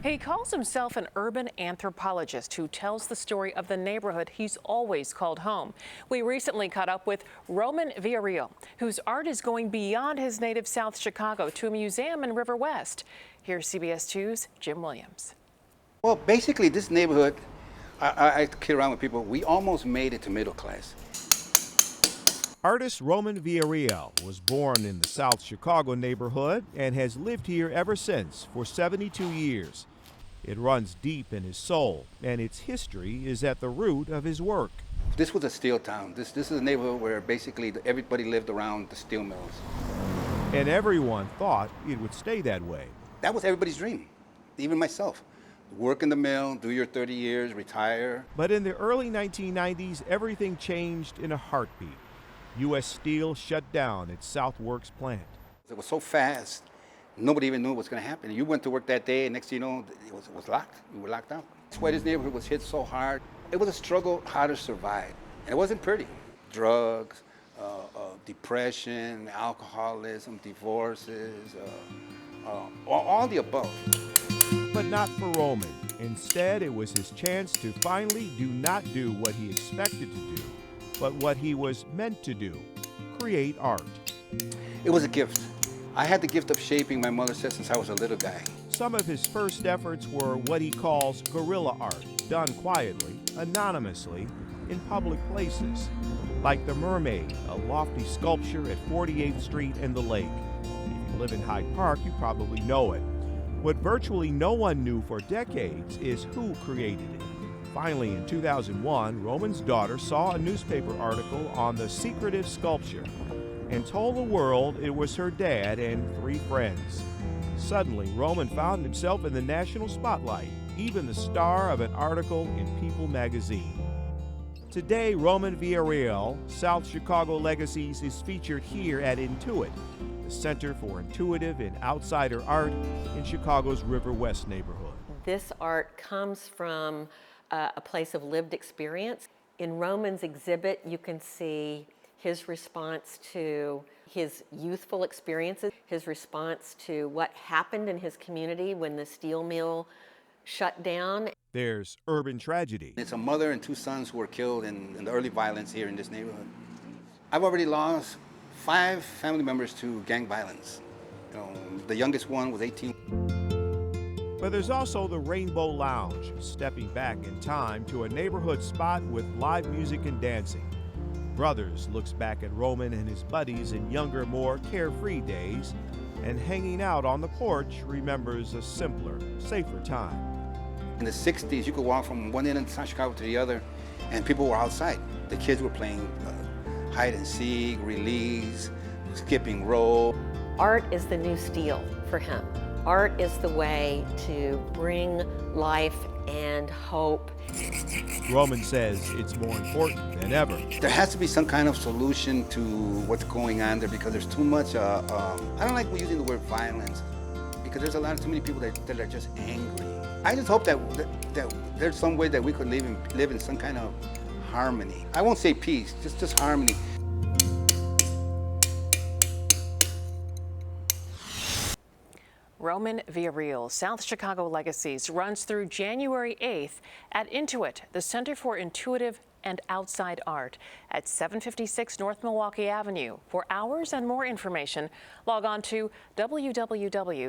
He calls himself an urban anthropologist who tells the story of the neighborhood he's always called home. We recently caught up with Roman Villarreal, whose art is going beyond his native South Chicago to a museum in River West. Here's CBS 2's Jim Williams. Well, basically, this neighborhood, I kid around with people, we almost made it to middle class. Artist Roman Villarreal was born in the South Chicago neighborhood and has lived here ever since for 72 years. It runs deep in his soul, and its history is at the root of his work. This was a steel town. This is a neighborhood where basically everybody lived around the steel mills. And everyone thought it would stay that way. That was everybody's dream, even myself. Work in the mill, do your 30 years, retire. But in the early 1990s, everything changed in a heartbeat. U.S. Steel shut down its Southworks plant. It was so fast, nobody even knew what was going to happen. You went to work that day, and next thing you know, it was locked. You were locked out. That's why this neighborhood was hit so hard. It was a struggle how to survive. And it wasn't pretty. Drugs, depression, alcoholism, divorces, all the above. But not for Roman. Instead, it was his chance to finally do not do what he expected to do, but what he was meant to do, create art. It was a gift. I had the gift of shaping, my mother said, since I was a little guy. Some of his first efforts were what he calls guerrilla art, done quietly, anonymously, in public places, like the Mermaid, a lofty sculpture at 48th Street and the Lake. If you live in Hyde Park, you probably know it. What virtually no one knew for decades is who created it. Finally, in 2001, Roman's daughter saw a newspaper article on the secretive sculpture and told the world it was her dad and 3 friends. Suddenly, Roman found himself in the national spotlight, even the star of an article in People magazine. Today, Roman Villarreal, South Chicago Legacies, is featured here at Intuit, the Center for Intuitive and Outsider Art in Chicago's River West neighborhood. This art comes from a place of lived experience. In Roman's exhibit, you can see his response to his youthful experiences, his response to what happened in his community when the steel mill shut down. There's urban tragedy. It's a mother and 2 sons who were killed in the early violence here in this neighborhood. I've already lost 5 family members to gang violence. The youngest one was 18. But there's also the Rainbow Lounge, stepping back in time to a neighborhood spot with live music and dancing. Brothers looks back at Roman and his buddies in younger, more carefree days, and hanging out on the porch remembers a simpler, safer time. In the 60s, you could walk from one end of South Chicago to the other, and people were outside. The kids were playing hide and seek, release, skipping rope. Art is the new steel for him. Art is the way to bring life and hope. Roman says it's more important than ever. There has to be some kind of solution to what's going on there because there's too much, I don't like using the word violence because there's too many people that are just angry. I just hope that there's some way that we could live in some kind of harmony. I won't say peace, just harmony. Roman Villarreal, South Chicago Legacies, runs through January 8th at Intuit, the Center for Intuitive and Outside Art at 756 North Milwaukee Avenue. For hours and more information, log on to www.art.org.